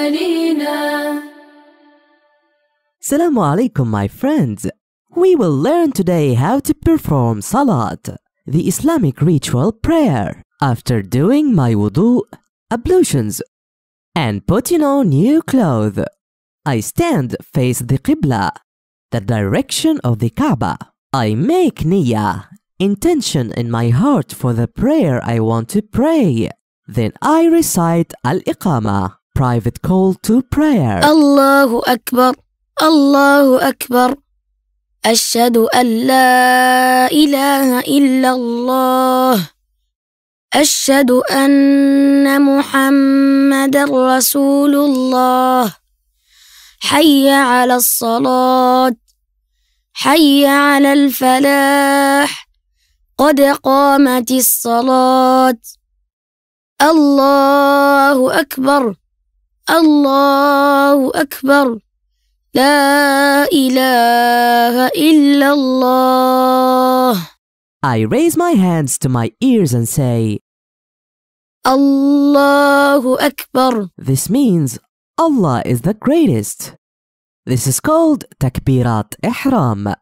أولينا. Assalamu alaikum, my friends. We will learn today how to perform Salat, the Islamic ritual prayer, after doing my wudu, ablutions, and putting on new clothes. I stand face the Qibla, the direction of the Kaaba. I make niyyah, intention in my heart for the prayer I want to pray. Then I recite Al-Iqamah, private call to prayer. الله أكبر الله أكبر أشهد أن لا إله إلا الله أشهد أن محمد رسول الله حي على الصلاة حي على الفلاح قد قامت الصلاة الله أكبر الله أكبر لا إله إلا الله. I raise my hands to my ears and say, الله أكبر. This means Allah is the greatest. This is called Takbirat Ihram.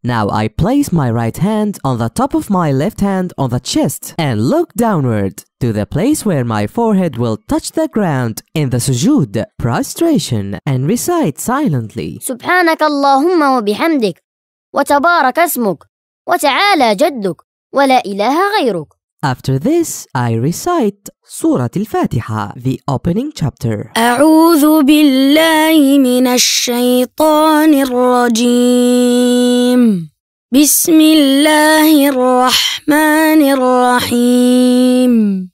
Now I place my right hand on the top of my left hand on the chest and look downward to the place where my forehead will touch the ground in the sujood, prostration, and recite silently. سبحانك اللهم وبحمدك وتبارك اسمك وتعالى جدك ولا إله غيرك. After this, I recite Surah Al-Fatiha, the opening chapter. أعوذ بالله من الشيطان الرجيم. بسم الله الرحمن الرحيم.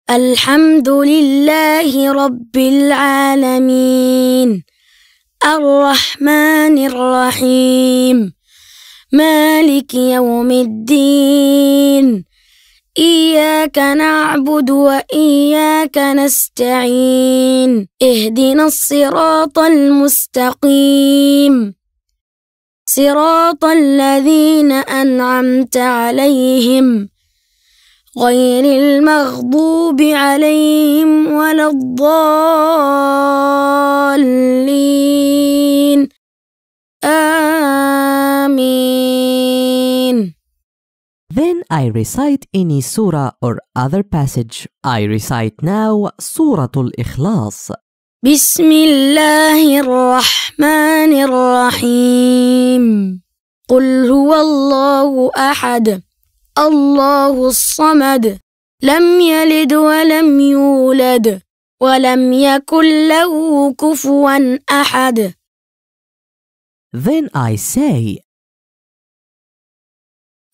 الحمد لله رب العالمين. الرحمن الرحيم. مالك يوم الدين. إياك نعبد وإياك نستعين. اهدنا الصراط المستقيم. صراط الذين أنعمت عليهم غير المغضوب عليهم ولا الضالين. آمين. Then I recite any surah or other passage. I recite now Surah Al-Ikhlas. بسم الله الرحمن الرحيم. قل هو الله أحد الله الصمد لم يلد ولم يولد ولم يكن له كفوا أحد. Then I say,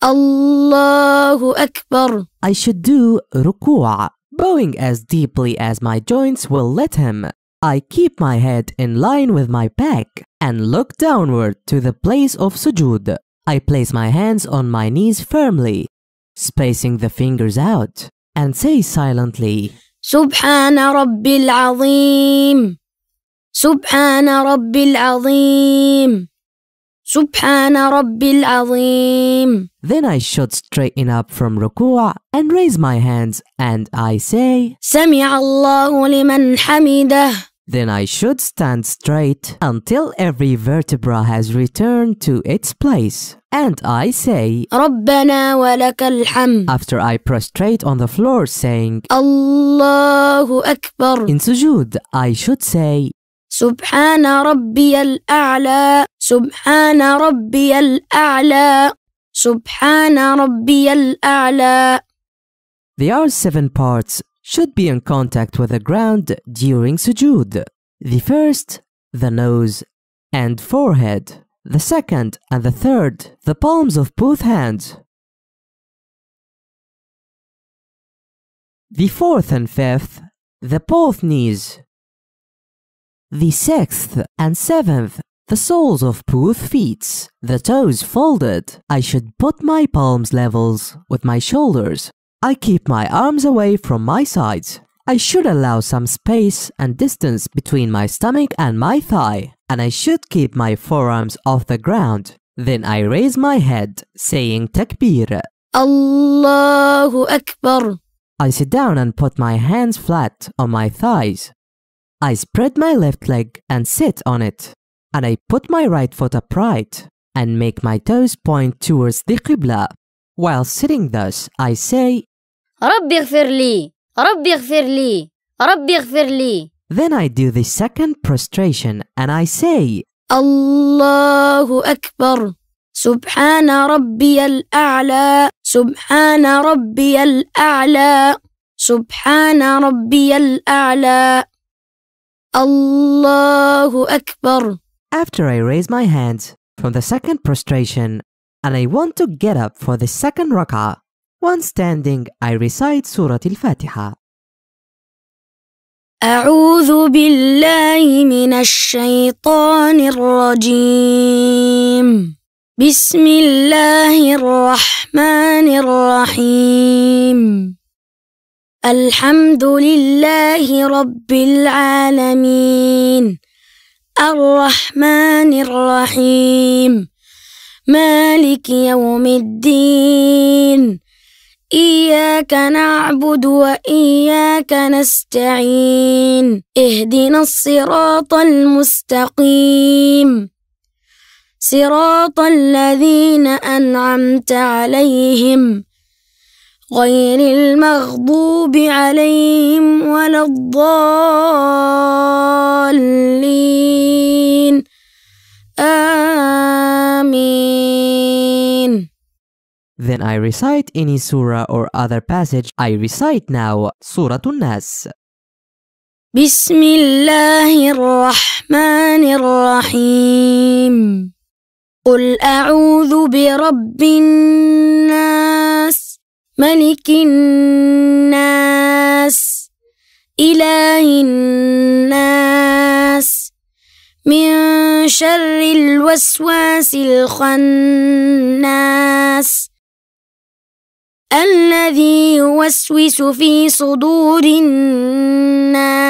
الله أكبر. I should do ruku', bowing as deeply as my joints will let him. I keep my head in line with my back and look downward to the place of sujood. I place my hands on my knees firmly, spacing the fingers out, and say silently, سبحان ربي العظيم. سبحان ربي العظيم. سبحان ربي العظيم. Then I should straighten up from ruku' and raise my hands and I say, سمع الله لمن حمده. Then I should stand straight until every vertebra has returned to its place. And I say, ربنا ولك الحمد. After I prostrate on the floor saying, الله أكبر. In sujood, I should say, سبحان ربي الأعلى. سبحان ربي الأعلى. سبحان ربي الأعلى. There are 7 parts should be in contact with the ground during sujood. The first, the nose and forehead. The second and the third, the palms of both hands. The fourth and fifth, the both knees. The sixth and seventh, the soles of both feet, the toes folded. I should put my palms levels with my shoulders. I keep my arms away from my sides. I should allow some space and distance between my stomach and my thigh, and I should keep my forearms off the ground. Then I raise my head, saying Takbir. Allahu Akbar. I sit down and put my hands flat on my thighs. I spread my left leg and sit on it, and I put my right foot upright and make my toes point towards the Qibla. While sitting thus, I say, رب اغفر لي رب اغفر لي رب اغفر لي. then I do the second prostration and I say, الله أكبر سبحان ربي الأعلى سبحان ربي الأعلى سبحان ربي الأعلى الله أكبر. after I raise my hands from the second prostration and I want to get up for the second rak'ah, once standing I recite Surah Al-Fatiha. أعوذ بالله من الشيطان الرجيم. بسم الله الرحمن الرحيم. الحمد لله رب العالمين الرحمن الرحيم مالك يوم الدين إياك نعبد وإياك نستعين اهدنا الصراط المستقيم صراط الذين أنعمت عليهم غير المغضوب عليهم ولا الضالين آمين. Then I recite any surah or other passage. I recite now Surah An-Nas. بسم الله الرحمن الرحيم. قل أعوذ برب الناس ملك الناس إله الناس من شر الوسواس الخناس الذي يوسوس في صدور الناس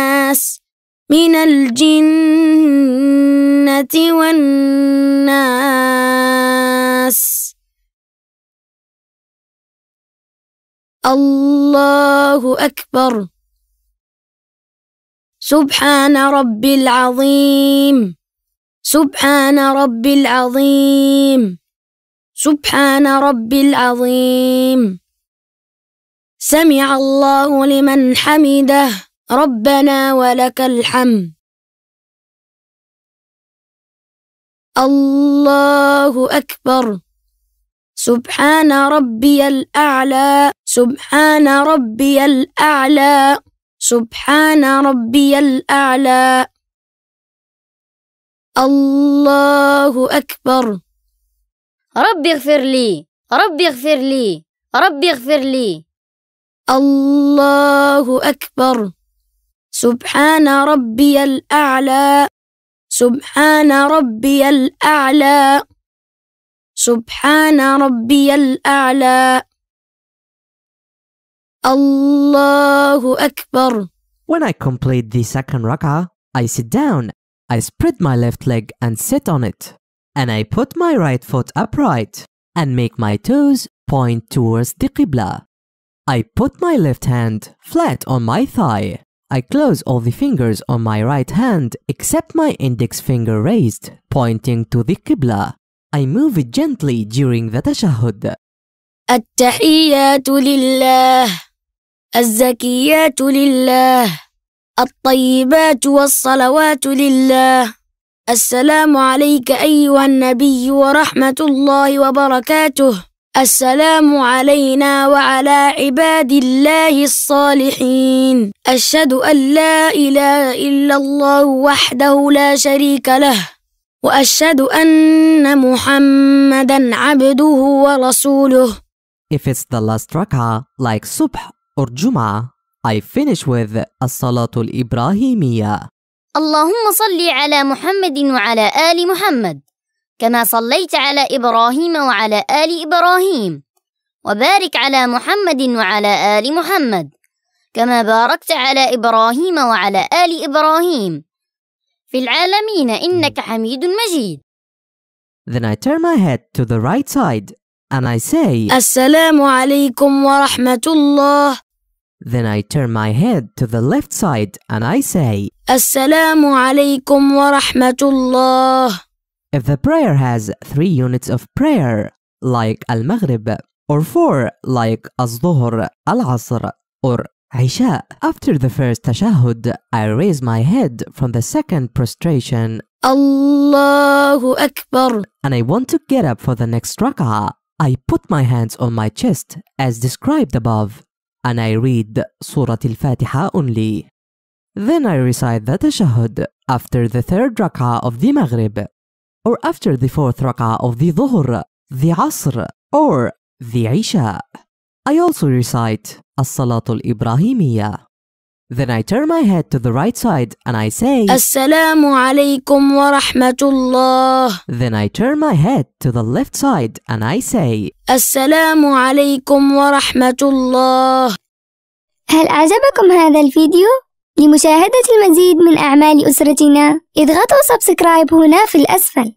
من الجنة والناس. الله أكبر سبحان ربي العظيم سبحان ربي العظيم سبحان ربي العظيم. سمع الله لمن حمده ربنا ولك الحمد. الله أكبر سبحان ربي الأعلى سبحان ربي الأعلى سبحان ربي الأعلى. الله أكبر. رب اغفر لي رب اغفر لي رب اغفر لي. الله أكبر سبحان ربي الأعلى سبحان ربي الأعلى سبحان ربي الأعلى. الله أكبر. When I complete the second rak'ah, I sit down. I spread my left leg and sit on it, and I put my right foot upright and make my toes point towards the Qibla. I put my left hand flat on my thigh. I close all the fingers on my right hand except my index finger raised, pointing to the Qibla. I move it gently during the tashahhud. التحيات لله الزكيات لله الطيبات والصلوات لله. السلام عليك أيها النبي ورحمة الله وبركاته. السلام علينا وعلى عباد الله الصالحين. أشهد أن لا إله إلا الله وحده لا شريك له وأشهد أن محمدًا عبده ورسوله. If it's the last rak'ah, like Subh or Jum'ah, I finish with As-Salatul Ibrahimiyya. اللهم صل على محمد وعلى آل محمد كما صليت على إبراهيم وعلى آل إبراهيم وبارك على محمد وعلى آل محمد كما باركت على إبراهيم وعلى آل إبراهيم في العالمين إنك حميد مجيد. Then I turn my head to the right side and I say السلام عليكم ورحمة الله. Then I turn my head to the left side and I say, السلام عليكم ورحمة الله. If the prayer has 3 units of prayer, like Al-Maghrib, or 4, like Az-Dhuhr, Al-Asr, or Isha, after the first tashahhud, I raise my head from the second prostration Allahu Akbar, and I want to get up for the next rak'ah. I put my hands on my chest as described above and I read Surah Al-Fatiha only. Then I recite the tashahhud after the third rak'ah of the Maghrib, or after the fourth rak'ah of the Dhuhr, the Asr, or the Isha. I also recite As-Salatul Ibrahimiyya. Then I turn my head to the right side and I say, Assalamu alaikum wa rahmatullah. Then I turn my head to the left side and I say, Assalamu alaikum wa rahmatullah. هل أعجبكم هذا الفيديو؟ لمشاهدة المزيد من أعمال أسرتنا اضغطوا سبسكرايب هنا في الأسفل.